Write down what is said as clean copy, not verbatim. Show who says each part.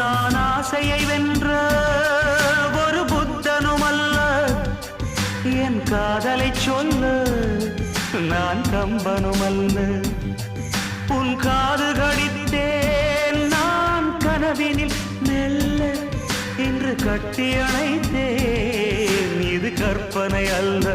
Speaker 1: நான் ஆசையை வென்ற ஒரு புத்தனும் அல்ல, என் காதலை சொல்ல நான் கம்பனும் அல்ல. உன் காது கடித்தேன் நான் கனவினில் மெல்ல, இன்று கட்டி அணைத்தேன் இது கற்பனை அல்ல.